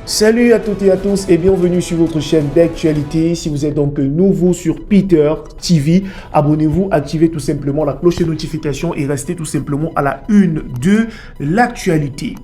Salut à toutes et à tous et bienvenue sur votre chaîne d'actualité. Si vous êtes donc nouveau sur Peter TV, abonnez-vous, activez tout simplement la cloche de notification et restez tout simplement à la une de l'actualité.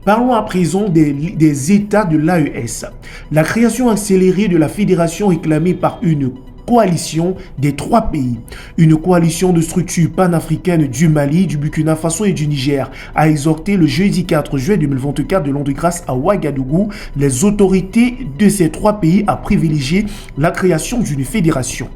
Parlons à présent des États de l'AES. La création accélérée de la fédération réclamée par une coalition des trois pays. Une coalition de structures panafricaines du Mali, du Burkina Faso et du Niger a exhorté le jeudi 4 juillet 2024 de l'an de grâce à Ouagadougou les autorités de ces trois pays à privilégier la création d'une fédération.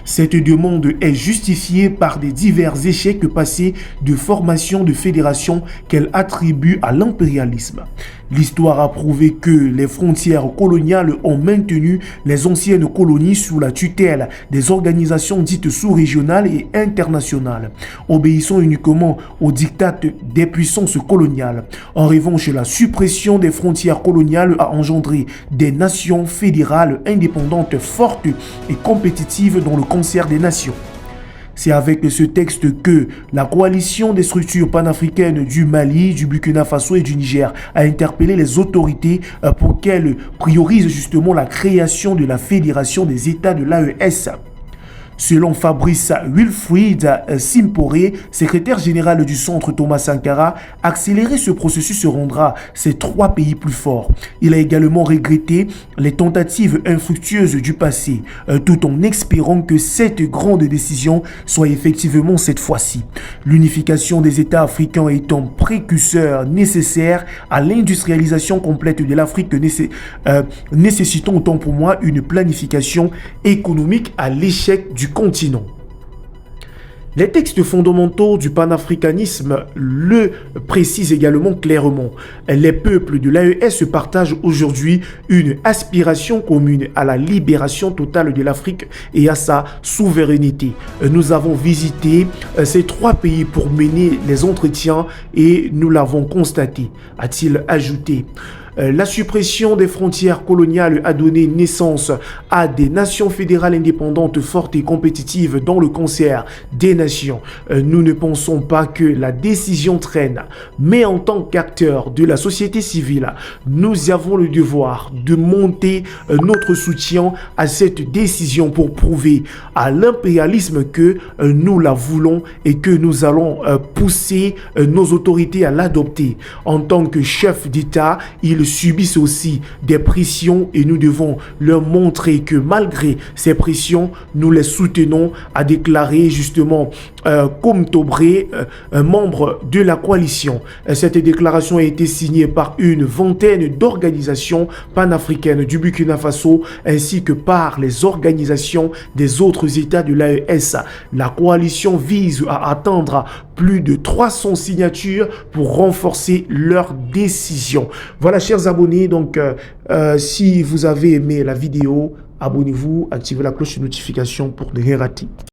Cette demande est justifiée par des divers échecs passés de formation de fédération qu'elle attribue à l'impérialisme. L'histoire a prouvé que les frontières coloniales ont maintenu les anciennes colonies sous la tutelle des organisations dites sous-régionales et internationales, obéissant uniquement aux diktats des puissances coloniales. En revanche, la suppression des frontières coloniales a engendré des nations fédérales indépendantes fortes et compétitives dans le concert des nations. C'est avec ce texte que la coalition des structures panafricaines du Mali, du Burkina Faso et du Niger a interpellé les autorités pour qu'elles priorisent justement la création de la fédération des États de l'AES. Selon Fabrice Wilfried Simporé, secrétaire général du centre Thomas Sankara, accélérer ce processus rendra ces trois pays plus forts. Il a également regretté les tentatives infructueuses du passé, tout en espérant que cette grande décision soit effectivement cette fois-ci. L'unification des États africains étant précurseur nécessaire à l'industrialisation complète de l'Afrique, nécessitant autant pour moi une planification économique à l'échec du continent. Les textes fondamentaux du panafricanisme le précisent également clairement. Les peuples de l'AES partagent aujourd'hui une aspiration commune à la libération totale de l'Afrique et à sa souveraineté. Nous avons visité ces trois pays pour mener les entretiens et nous l'avons constaté, a-t-il ajouté. La suppression des frontières coloniales a donné naissance à des nations fédérales indépendantes fortes et compétitives dans le concert des nations. Nous ne pensons pas que la décision traîne, mais en tant qu'acteurs de la société civile, nous avons le devoir de monter notre soutien à cette décision pour prouver à l'impérialisme que nous la voulons et que nous allons pousser nos autorités à l'adopter. En tant que chef d'État, ils subissent aussi des pressions et nous devons leur montrer que malgré ces pressions, nous les soutenons, a déclaré justement Koum Tobré, membre de la coalition. Cette déclaration a été signée par une vingtaine d'organisations panafricaines du Burkina Faso ainsi que par les organisations des autres États de l'AES. La coalition vise à atteindre plus de 300 signatures pour renforcer leur décision. Voilà, chers abonnés, donc si vous avez aimé la vidéo, abonnez-vous, activez la cloche de notification pour ne rien rater.